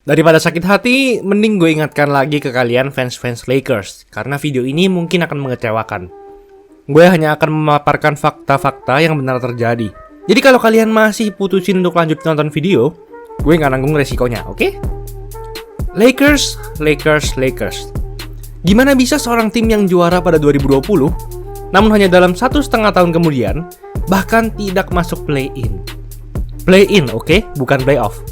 Daripada sakit hati, mending gue ingatkan lagi ke kalian fans-fans Lakers, karena video ini mungkin akan mengecewakan. Gue hanya akan memaparkan fakta-fakta yang benar terjadi. Jadi kalau kalian masih putusin untuk lanjut nonton video, gue nggak nanggung resikonya, oke? Lakers. Gimana bisa seorang tim yang juara pada 2020, namun hanya dalam 1,5 tahun kemudian, bahkan tidak masuk play-in? Play-in, oke? Bukan play-off.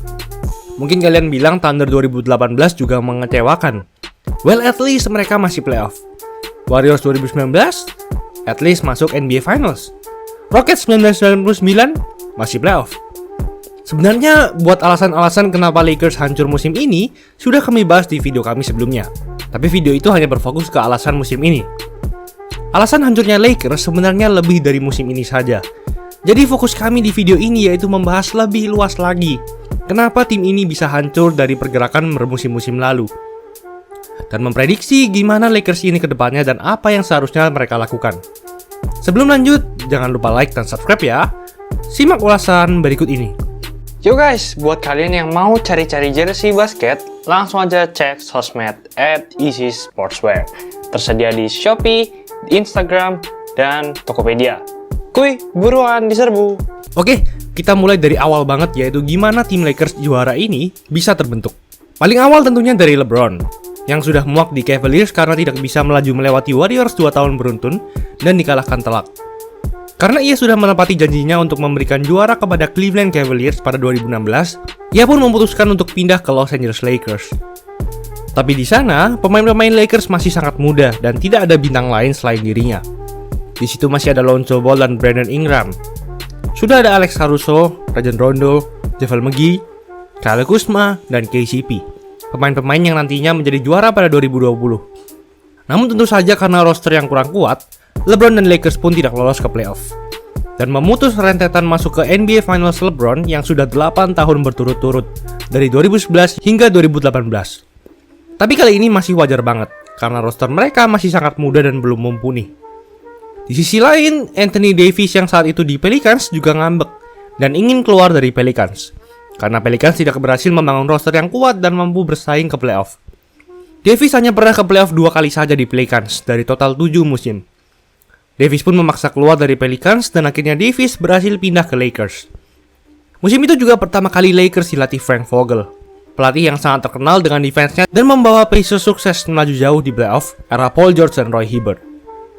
Mungkin kalian bilang Thunder 2018 juga mengecewakan. Well, at least mereka masih playoff. Warriors 2019, at least masuk NBA Finals. Rockets 1999, masih playoff. Sebenarnya, buat alasan-alasan kenapa Lakers hancur musim ini, sudah kami bahas di video kami sebelumnya. Tapi video itu hanya berfokus ke alasan musim ini. Alasan hancurnya Lakers sebenarnya lebih dari musim ini saja. Jadi fokus kami di video ini yaitu membahas lebih luas lagi kenapa tim ini bisa hancur dari pergerakan bermusim-musim lalu, dan memprediksi gimana Lakers ini ke depannya dan apa yang seharusnya mereka lakukan. Sebelum lanjut, jangan lupa like dan subscribe ya. Simak ulasan berikut ini. Yo guys, buat kalian yang mau cari-cari jersey basket, langsung aja cek sosmed @easysportswear. Tersedia di Shopee, di Instagram, dan Tokopedia. Kuy, buruan diserbu. Oke, kita mulai dari awal banget, yaitu gimana tim Lakers juara ini bisa terbentuk. Paling awal tentunya dari LeBron, yang sudah muak di Cavaliers karena tidak bisa melaju melewati Warriors 2 tahun beruntun dan dikalahkan telak. Karena ia sudah menepati janjinya untuk memberikan juara kepada Cleveland Cavaliers pada 2016, ia pun memutuskan untuk pindah ke Los Angeles Lakers. Tapi di sana, pemain-pemain Lakers masih sangat muda dan tidak ada bintang lain selain dirinya. Di situ masih ada Lonzo Ball dan Brandon Ingram. Sudah ada Alex Caruso, Rajon Rondo, JaVale McGee, Kyle Kuzma, dan KCP. Pemain-pemain yang nantinya menjadi juara pada 2020. Namun tentu saja karena roster yang kurang kuat, LeBron dan Lakers pun tidak lolos ke playoff. Dan memutus rentetan masuk ke NBA Finals LeBron yang sudah 8 tahun berturut-turut, dari 2011 hingga 2018. Tapi kali ini masih wajar banget, karena roster mereka masih sangat muda dan belum mumpuni. Di sisi lain, Anthony Davis yang saat itu di Pelicans juga ngambek dan ingin keluar dari Pelicans karena Pelicans tidak berhasil membangun roster yang kuat dan mampu bersaing ke playoff. Davis hanya pernah ke playoff 2 kali saja di Pelicans dari total 7 musim. Davis pun memaksa keluar dari Pelicans dan akhirnya Davis berhasil pindah ke Lakers. Musim itu juga pertama kali Lakers dilatih Frank Vogel, pelatih yang sangat terkenal dengan defense-nya dan membawa Pacers sukses melaju jauh di playoff era Paul George dan Roy Hibbert.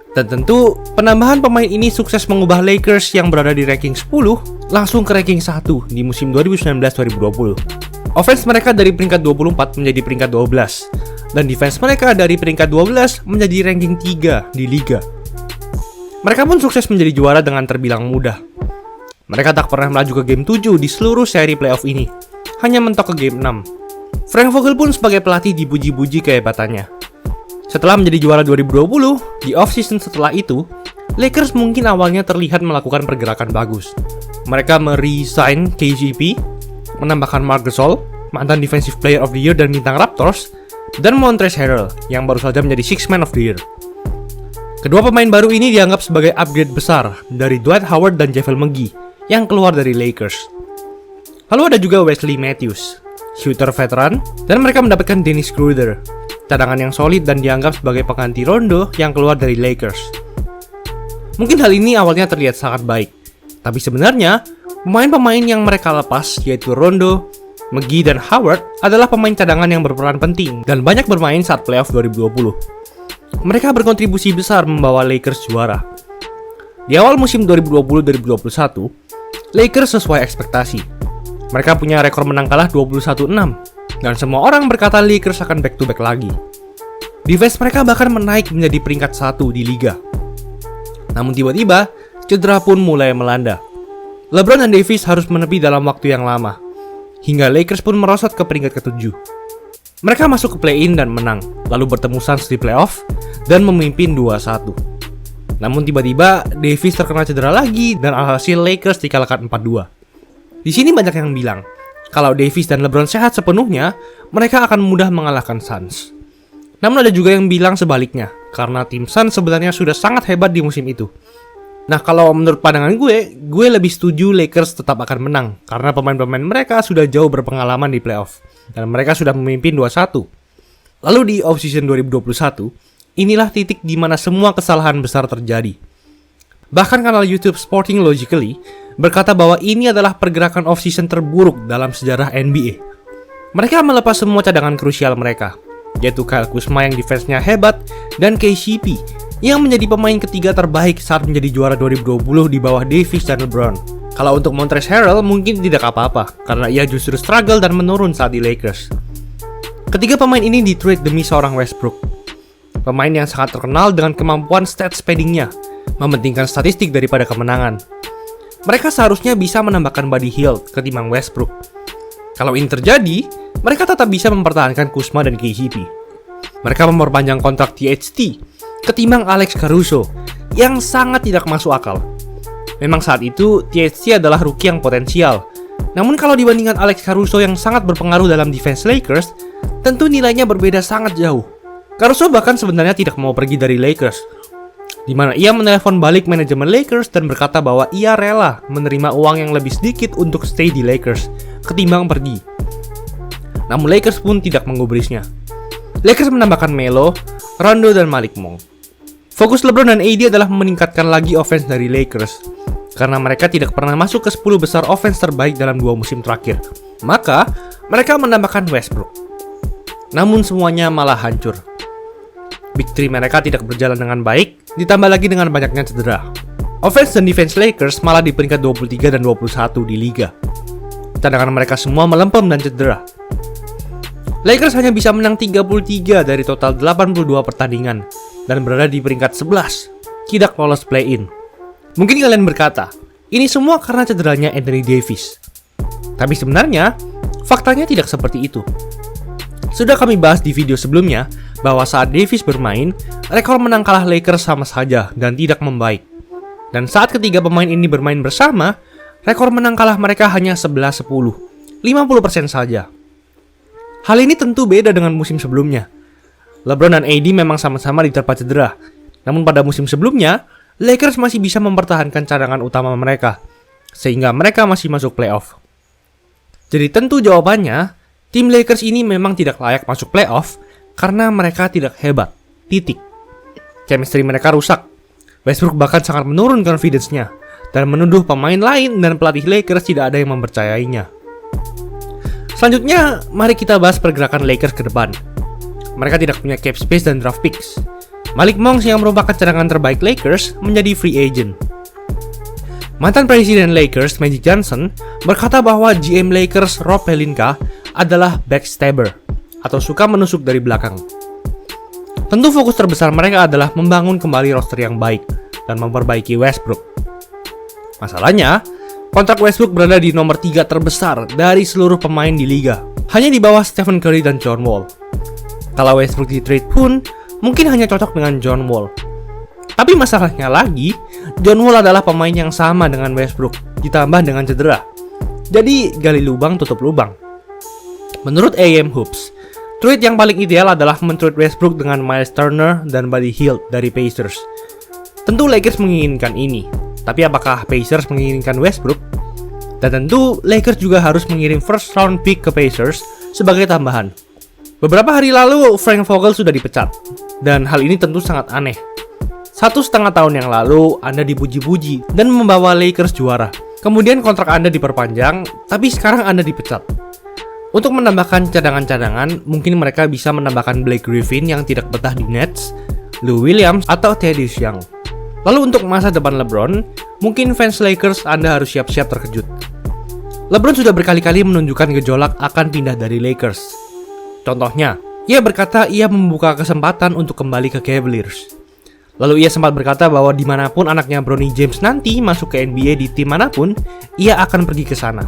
Dan tentu, penambahan pemain ini sukses mengubah Lakers yang berada di ranking 10 langsung ke ranking 1 di musim 2019-2020. Offense mereka dari peringkat 24 menjadi peringkat 12, dan defense mereka dari peringkat 12 menjadi ranking 3 di liga. Mereka pun sukses menjadi juara dengan terbilang mudah. Mereka tak pernah melaju ke game 7 di seluruh seri playoff ini, hanya mentok ke game 6. Frank Vogel pun sebagai pelatih dipuji-puji kehebatannya. Setelah menjadi juara 2020, di off-season setelah itu, Lakers mungkin awalnya terlihat melakukan pergerakan bagus. Mereka meresign KCP, menambahkan Marc Gasol, mantan Defensive Player of the Year dan bintang Raptors, dan Montrezl Harrell, yang baru saja menjadi Sixth Man of the Year. Kedua pemain baru ini dianggap sebagai upgrade besar dari Dwight Howard dan JaVale McGee, yang keluar dari Lakers. Lalu ada juga Wesley Matthews, shooter veteran, dan mereka mendapatkan Dennis Schroeder, cadangan yang solid dan dianggap sebagai pengganti Rondo yang keluar dari Lakers. Mungkin hal ini awalnya terlihat sangat baik, tapi sebenarnya pemain-pemain yang mereka lepas yaitu Rondo, McGee, dan Howard adalah pemain cadangan yang berperan penting dan banyak bermain saat playoff 2020. Mereka berkontribusi besar membawa Lakers juara. Di awal musim 2020-2021, Lakers sesuai ekspektasi. Mereka punya rekor menang kalah 21-6. Dan semua orang berkata Lakers akan back-to-back lagi. Defense mereka bahkan menaik menjadi peringkat 1 di liga. Namun tiba-tiba, cedera pun mulai melanda. LeBron dan Davis harus menepi dalam waktu yang lama, hingga Lakers pun merosot ke peringkat ke-7. Mereka masuk ke play-in dan menang, lalu bertemu Suns di playoff, dan memimpin 2-1. Namun tiba-tiba, Davis terkena cedera lagi, dan alhasil Lakers dikalahkan 4-2. Di sini banyak yang bilang, kalau Davis dan LeBron sehat sepenuhnya, mereka akan mudah mengalahkan Suns. Namun ada juga yang bilang sebaliknya, karena tim Suns sebenarnya sudah sangat hebat di musim itu. Nah, kalau menurut pandangan gue lebih setuju Lakers tetap akan menang, karena pemain-pemain mereka sudah jauh berpengalaman di playoff. dan mereka sudah memimpin 2-1. Lalu di off-season 2021, inilah titik di mana semua kesalahan besar terjadi. Bahkan kanal YouTube Sporting Logically berkata bahwa ini adalah pergerakan off-season terburuk dalam sejarah NBA. Mereka melepas semua cadangan krusial mereka, yaitu Kyle Kuzma yang defense-nya hebat dan KCP yang menjadi pemain ketiga terbaik saat menjadi juara 2020 di bawah Davis dan LeBron. Kalau untuk Montrezl Harrell mungkin tidak apa-apa, karena ia justru struggle dan menurun saat di Lakers. Ketiga pemain ini di-trade demi seorang Westbrook, pemain yang sangat terkenal dengan kemampuan stats padding-nya, mementingkan statistik daripada kemenangan. Mereka seharusnya bisa menambahkan Buddy Hield ketimbang Westbrook. Kalau ini terjadi, mereka tetap bisa mempertahankan Kuzma dan KCP. Mereka memperpanjang kontrak THT ketimbang Alex Caruso yang sangat tidak masuk akal. Memang saat itu THT adalah rookie yang potensial. Namun kalau dibandingkan Alex Caruso yang sangat berpengaruh dalam defense Lakers, tentu nilainya berbeda sangat jauh. Caruso bahkan sebenarnya tidak mau pergi dari Lakers, di mana ia menelepon balik manajemen Lakers dan berkata bahwa ia rela menerima uang yang lebih sedikit untuk stay di Lakers ketimbang pergi. Namun Lakers pun tidak menggubrisnya. Lakers menambahkan Melo, Rondo, dan Malik Monk. Fokus LeBron dan AD adalah meningkatkan lagi offense dari Lakers, karena mereka tidak pernah masuk ke 10 besar offense terbaik dalam 2 musim terakhir. Maka, mereka menambahkan Westbrook. Namun semuanya malah hancur. Big Three mereka tidak berjalan dengan baik, ditambah lagi dengan banyaknya cedera. Offense dan defense Lakers malah di peringkat 23 dan 21 di liga. Cadangan mereka semua melempem dan cedera. Lakers hanya bisa menang 33 dari total 82 pertandingan dan berada di peringkat 11, tidak lolos play-in. Mungkin kalian berkata, ini semua karena cederanya Anthony Davis. Tapi sebenarnya, faktanya tidak seperti itu. Sudah kami bahas di video sebelumnya bahwa saat Davis bermain, rekor menang kalah Lakers sama saja dan tidak membaik. Dan saat ketiga pemain ini bermain bersama, rekor menang kalah mereka hanya 11-10, 50% saja. Hal ini tentu beda dengan musim sebelumnya. LeBron dan AD memang sama-sama diterpa cedera. Namun pada musim sebelumnya, Lakers masih bisa mempertahankan cadangan utama mereka, sehingga mereka masih masuk playoff. Jadi tentu jawabannya, tim Lakers ini memang tidak layak masuk playoff karena mereka tidak hebat. Titik. Chemistry mereka rusak. Westbrook bahkan sangat menurun confidence-nya dan menuduh pemain lain dan pelatih Lakers tidak ada yang mempercayainya. Selanjutnya, mari kita bahas pergerakan Lakers ke depan. Mereka tidak punya cap space dan draft picks. Malik Monk yang merupakan cadangan terbaik Lakers menjadi free agent. Mantan presiden Lakers, Magic Johnson, berkata bahwa GM Lakers, Rob Pelinka, adalah backstabber atau suka menusuk dari belakang. Tentu fokus terbesar mereka adalah membangun kembali roster yang baik dan memperbaiki Westbrook. Masalahnya, kontrak Westbrook berada di nomor 3 terbesar dari seluruh pemain di liga, hanya di bawah Stephen Curry dan John Wall. Kalau Westbrook di trade pun, mungkin hanya cocok dengan John Wall. Tapi masalahnya lagi, John Wall adalah pemain yang sama dengan Westbrook, ditambah dengan cedera. Jadi, gali lubang tutup lubang. Menurut AM Hoops, trade yang paling ideal adalah men-trade Westbrook dengan Miles Turner dan Buddy Hield dari Pacers. Tentu Lakers menginginkan ini, tapi apakah Pacers menginginkan Westbrook? Dan tentu Lakers juga harus mengirim first round pick ke Pacers sebagai tambahan. Beberapa hari lalu Frank Vogel sudah dipecat, dan hal ini tentu sangat aneh. 1,5 tahun yang lalu Anda dipuji-puji dan membawa Lakers juara. Kemudian kontrak Anda diperpanjang, tapi sekarang Anda dipecat. Untuk menambahkan cadangan-cadangan, mungkin mereka bisa menambahkan Blake Griffin yang tidak betah di Nets, Lou Williams, atau Thaddeus Young. Lalu untuk masa depan LeBron, mungkin fans Lakers Anda harus siap-siap terkejut. LeBron sudah berkali-kali menunjukkan gejolak akan pindah dari Lakers. Contohnya, ia berkata ia membuka kesempatan untuk kembali ke Cavaliers. Lalu ia sempat berkata bahwa dimanapun anaknya Bronny James nanti masuk ke NBA di tim manapun, ia akan pergi ke sana.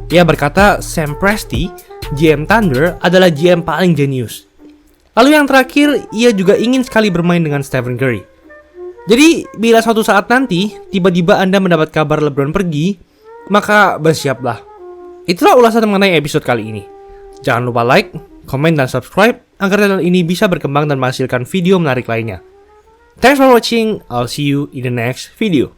Ia berkata Sam Presti, GM Thunder, adalah GM paling jenius. Lalu yang terakhir, ia juga ingin sekali bermain dengan Stephen Curry. Jadi, bila suatu saat nanti, tiba-tiba Anda mendapat kabar LeBron pergi, maka bersiaplah. Itulah ulasan mengenai episode kali ini. Jangan lupa like, komen, dan subscribe agar channel ini bisa berkembang dan menghasilkan video menarik lainnya. Thanks for watching, I'll see you in the next video.